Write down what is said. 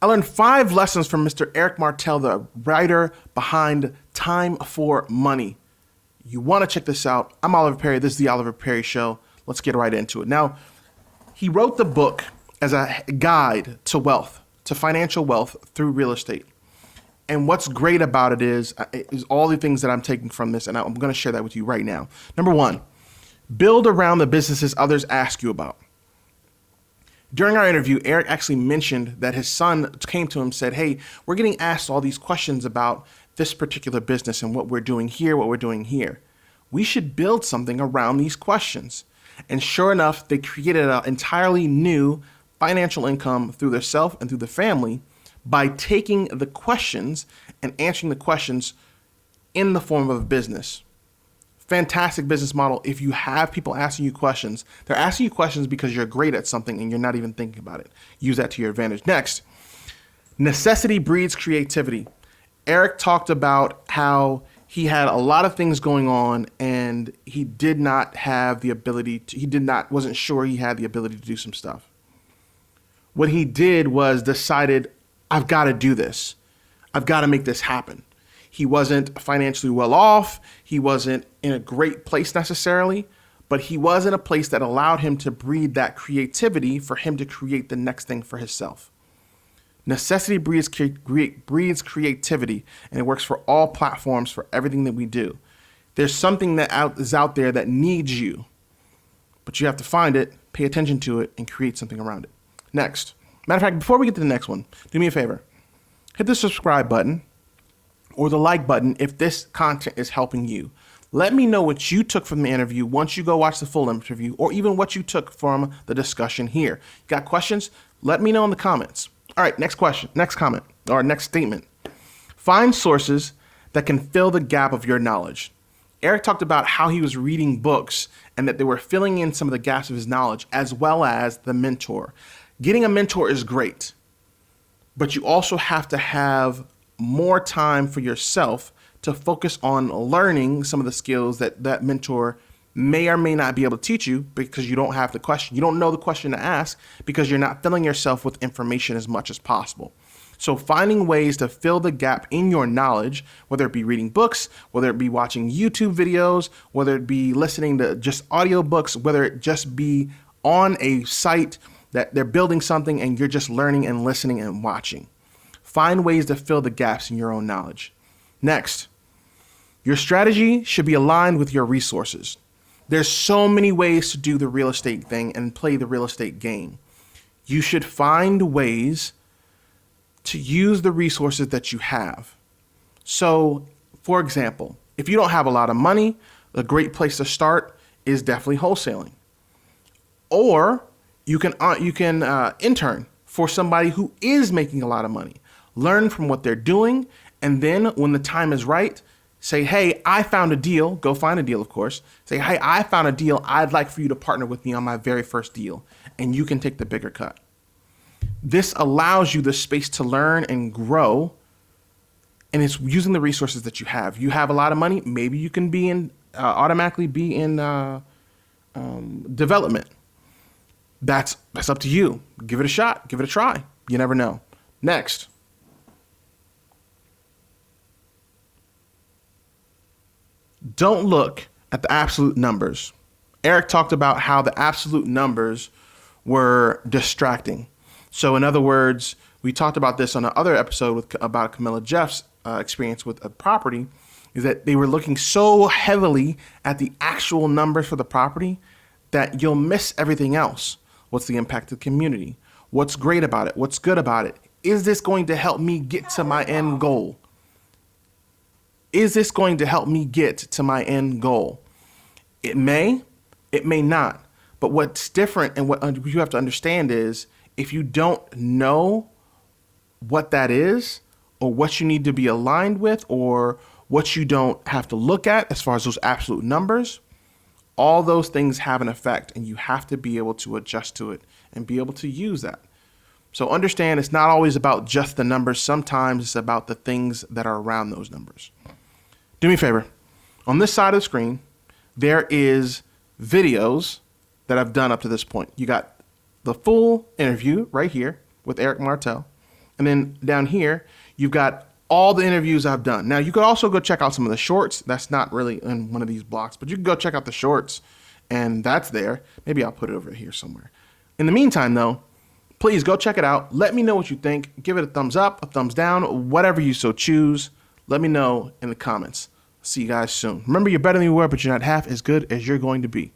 I learned 5 lessons from Mr. Eric Martel, the writer behind Time for Money. You want to check this out. I'm Oliver Perry. This is the Oliver Perry Show. Let's get right into it. Now, he wrote the book as a guide to wealth, to financial wealth through real estate. And what's great about it is all the things that I'm taking from this, and I'm going to share that with you right now. Number 1, build around the businesses others ask you about. During our interview, Eric actually mentioned that his son came to him and said, hey, we're getting asked all these questions about this particular business and what we're doing here, what we're doing here. We should build something around these questions. And sure enough, they created an entirely new financial income through themselves and through the family by taking the questions and answering the questions in the form of a business. Fantastic business model. If you have people asking you questions, they're asking you questions because you're great at something and you're not even thinking about it. Use that to your advantage. Next, necessity breeds creativity. Eric talked about how he had a lot of things going on and he did not have the ability to, wasn't sure he had the ability to do some stuff. What he did was decided, I've got to do this. I've got to make this happen. He wasn't financially well off. He wasn't in a great place necessarily, but he was in a place that allowed him to breed that creativity for him to create the next thing for himself. Necessity breeds creativity, and it works for all platforms, for everything that we do. There's something that is out there that needs you, but you have to find it, pay attention to it, and create something around it. Next. Matter of fact, before we get to the next one, do me a favor. Hit the subscribe button or the like button if this content is helping you. Let me know what you took from the interview once you go watch the full interview, or even what you took from the discussion here. Got questions? Let me know in the comments. All right, next question, next comment, or next statement. Find sources that can fill the gap of your knowledge. Eric talked about how he was reading books and that they were filling in some of the gaps of his knowledge, as well as the mentor. Getting a mentor is great, but you also have to have more time for yourself to focus on learning some of the skills that that mentor may or may not be able to teach you, because you don't have the question. You don't know the question to ask because you're not filling yourself with information as much as possible. So finding ways to fill the gap in your knowledge, whether it be reading books, whether it be watching YouTube videos, whether it be listening to just audiobooks, whether it just be on a site that they're building something and you're just learning and listening and watching. Find ways to fill the gaps in your own knowledge. Next, your strategy should be aligned with your resources. There's so many ways to do the real estate thing and play the real estate game. You should find ways to use the resources that you have. So, for example, if you don't have a lot of money, a great place to start is definitely wholesaling. Or you can intern for somebody who is making a lot of money. Learn from what they're doing, and then when the time is right, say, hey, I found a deal. Go find a deal, of course. Say, hey, I found a deal. I'd like for you to partner with me on my very first deal, and you can take the bigger cut. This allows you the space to learn and grow, and it's using the resources that you have. You have a lot of money. Maybe you can be automatically be in development. That's up to you. Give it a shot. Give it a try. You never know. Next. Don't look at the absolute numbers. Eric talked about how the absolute numbers were distracting. So in other words, we talked about this on another episode about Camilla Jeff's experience with a property, is that they were looking so heavily at the actual numbers for the property that you'll miss everything else. What's the impact to the community? What's great about it? What's good about it? Is this going to help me get to my end goal? Is this going to help me get to my end goal? It may not. But what's different and what you have to understand is, if you don't know what that is, or what you need to be aligned with, or what you don't have to look at as far as those absolute numbers, all those things have an effect, and you have to be able to adjust to it and be able to use that. So understand, it's not always about just the numbers. Sometimes it's about the things that are around those numbers. Do me a favor. On this side of the screen, there is videos that I've done up to this point. You got the full interview right here with Eric Martel. And then down here, you've got all the interviews I've done. Now, you could also go check out some of the shorts. That's not really in one of these blocks, but you can go check out the shorts, and that's there. Maybe I'll put it over here somewhere. In the meantime, though, please go check it out. Let me know what you think. Give it a thumbs up, a thumbs down, whatever you so choose. Let me know in the comments. See you guys soon. Remember, you're better than you were, but you're not half as good as you're going to be.